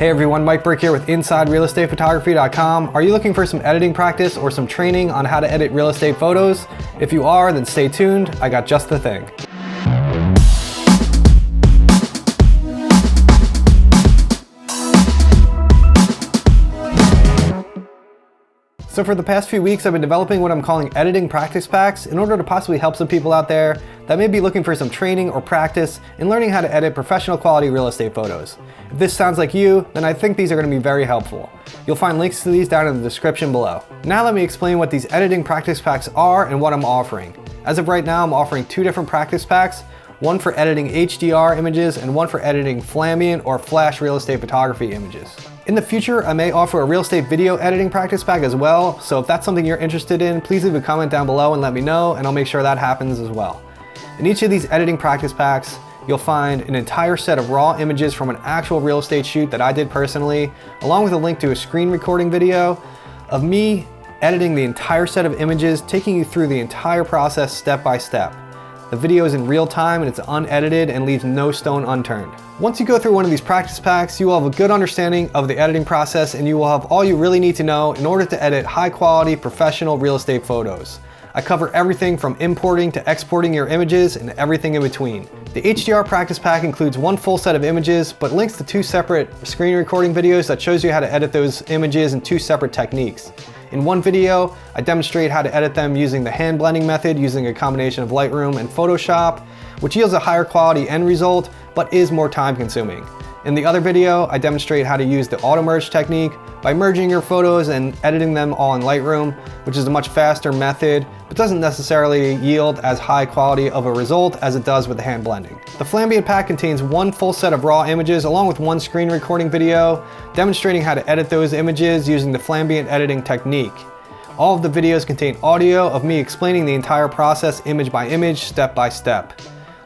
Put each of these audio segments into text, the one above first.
Hey everyone, Mike Burke here with InsideRealEstatePhotography.com. Are you looking for some editing practice or some training on how to edit real estate photos? If you are, then stay tuned. I got just the thing. So for the past few weeks, I've been developing what I'm calling editing practice packs in order to possibly help some people out there that may be looking for some training or practice in learning how to edit professional quality real estate photos. If this sounds like you, then I think these are going to be very helpful. You'll find links to these down in the description below. Now let me explain what these editing practice packs are and what I'm offering. As of right now, I'm offering two different practice packs, one for editing HDR images and one for editing Flambient or flash real estate photography images. In the future, I may offer a real estate video editing practice pack as well, so if that's something you're interested in, please leave a comment down below and let me know, and I'll make sure that happens as well. In each of these editing practice packs, you'll find an entire set of raw images from an actual real estate shoot that I did personally, along with a link to a screen recording video of me editing the entire set of images, taking you through the entire process step by step. The video is in real time and it's unedited and leaves no stone unturned. Once you go through one of these practice packs, you will have a good understanding of the editing process and you will have all you really need to know in order to edit high quality professional real estate photos. I cover everything from importing to exporting your images and everything in between. The HDR practice pack includes one full set of images, but links to two separate screen recording videos that shows you how to edit those images in two separate techniques. In one video, I demonstrate how to edit them using the hand blending method using a combination of Lightroom and Photoshop, which yields a higher quality end result, but is more time consuming. In the other video, I demonstrate how to use the auto merge technique by merging your photos and editing them all in Lightroom, which is a much faster method, but doesn't necessarily yield as high quality of a result as it does with the hand blending. The Flambient pack contains one full set of raw images along with one screen recording video, demonstrating how to edit those images using the Flambient editing technique. All of the videos contain audio of me explaining the entire process image by image, step by step.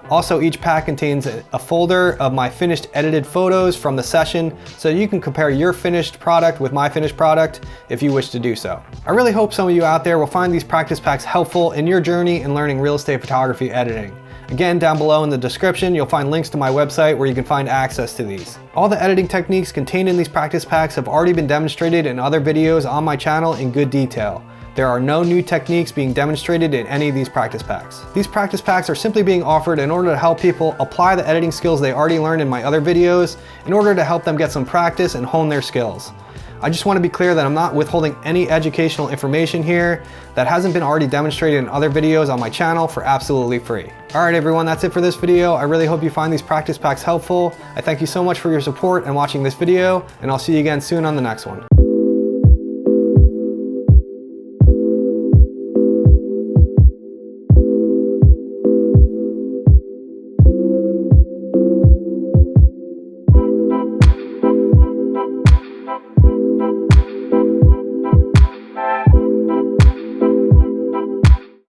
Also, each pack contains a folder of my finished edited photos from the session so you can compare your finished product with my finished product if you wish to do so. I really hope some of you out there will find these practice packs helpful in your journey in learning real estate photography editing. Again, down below in the description, you'll find links to my website where you can find access to these. All the editing techniques contained in these practice packs have already been demonstrated in other videos on my channel in good detail. There are no new techniques being demonstrated in any of these practice packs. These practice packs are simply being offered in order to help people apply the editing skills they already learned in my other videos in order to help them get some practice and hone their skills. I just want to be clear that I'm not withholding any educational information here that hasn't been already demonstrated in other videos on my channel for absolutely free. Alright everyone, that's it for this video. I really hope you find these practice packs helpful. I thank you so much for your support and watching this video, and I'll see you again soon on the next one.